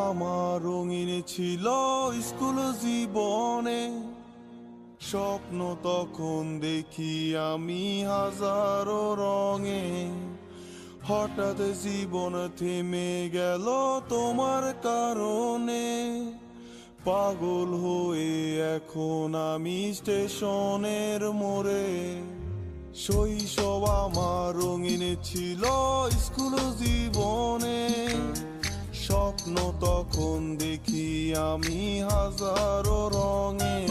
আমার রঙিন ছিল স্কুল জীবনে, স্বপ্ন তখন দেখি আমি হাজারো রঙে। হঠাৎ জীবন থেমে গেল তোমার কারণে, পাগল হয়ে এখন আমি স্টেশনের মোড়ে। শৈশব আমার রঙিন ছিল স্কুল জীবনে, স্বপ্ন তখন দেখি আমি হাজারো রঙে।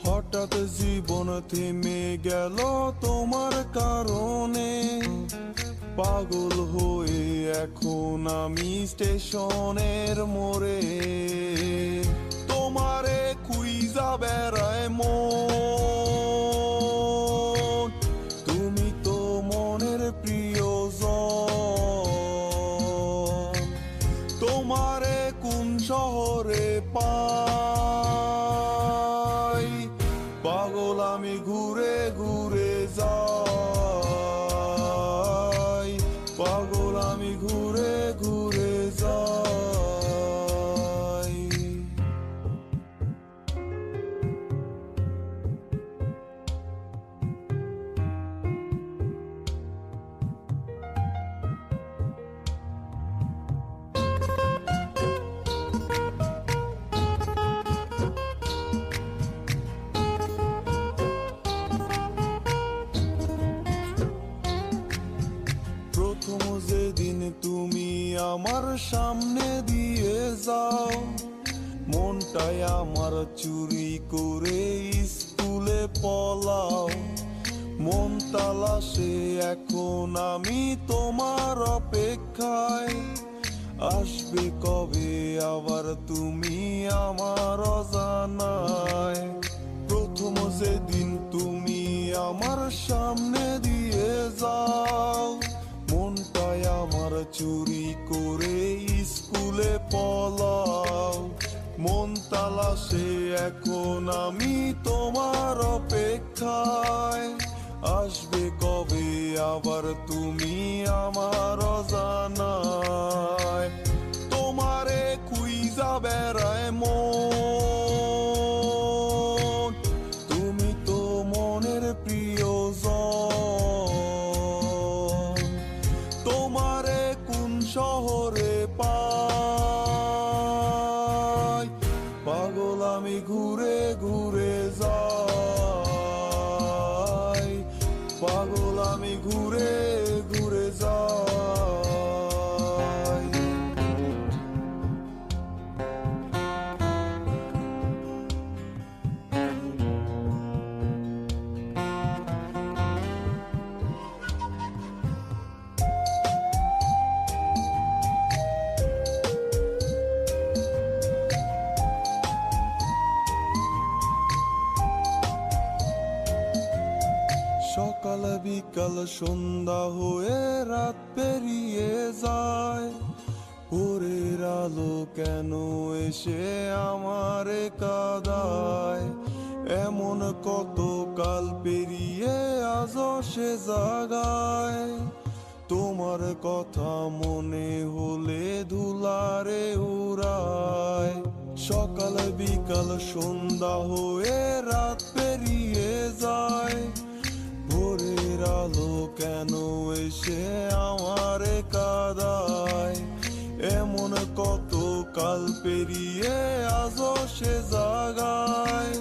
হঠাৎ জীবন থেমে গেল তোমার কারণে, পাগল হয়ে এখন আমি স্টেশনের মোড়ে। তোমারে খুইজা বেড়ায় মন, তুমি তো মনের প্রিয়জন। তোমারে কোন শহরে পাই, পাগল আমি ঘুরে ঘুরে যাই, পাগল আমি ঘুরে ঘুরে যাই। প্রথম যেদিন তুমি আমার সামনে দিয়ে যাও, মনটাই আমার চুরি করে স্কুলে পলাও। মন তালাশে এখন আমি তোমার অপেক্ষায়, আসবে কবে আবার তুমি আমার অজানায়। প্রথম যেদিন তুমি আমার সামনে দিয়ে যাও, মনটাই আমার চুরি করে স্কুলে পলাও। মন তালাশে এখন আমি তোমার অপেক্ষায়, আসবে কবে আবার তুমি আমার অজানায়। তোমারে খুইজা বেড়ায় মন, তুমি তো মনের প্রিয়জন। তোমারে কোন শহরে পাই, পাগল আমি ঘুরে ঘুরে যাই, পাগল আমি ঘুরে ঘুরে যাই। সকাল বিকাল সন্ধ্যা হয়ে রাত পেরিয়ে যায়, ভোরের আলো কেন এসে আমারে কাঁদায়। এমন কত কাল পেরিয়ে আজও সে জাগায়, তোমার কথা মনে হলে ধুলারে উড়ায়। সকাল বিকাল সন্ধ্যা হয়ে রাত পেরিয়ে যায়, ভোরের আলো কেন এসে আমারে কাঁদায়। এমন কত কাল পেরিয়ে আজও সে জাগায়,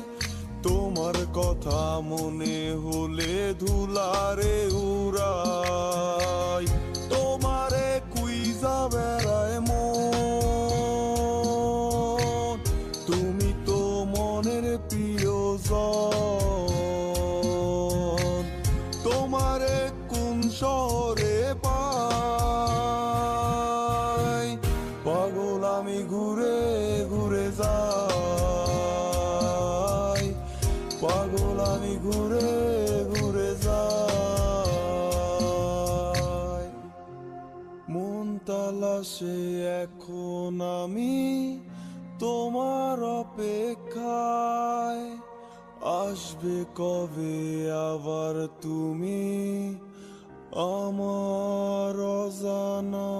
তোমার কথা মনে হলে ধুলারে উড়ায়। তোমারে খুইজা বেড়ায় মন, তুমি তো মনের প্রিয়জন। তোমারে কোন শহরে পাই, পাগল আমি ঘুরে ঘুরে যাই, পাগল আমি ঘুরে ঘুরে যাই। মন তালাশে এখন আমি তোমার অপেক্ষায়, আসবে কবে আবার তুমি আমার অজানা।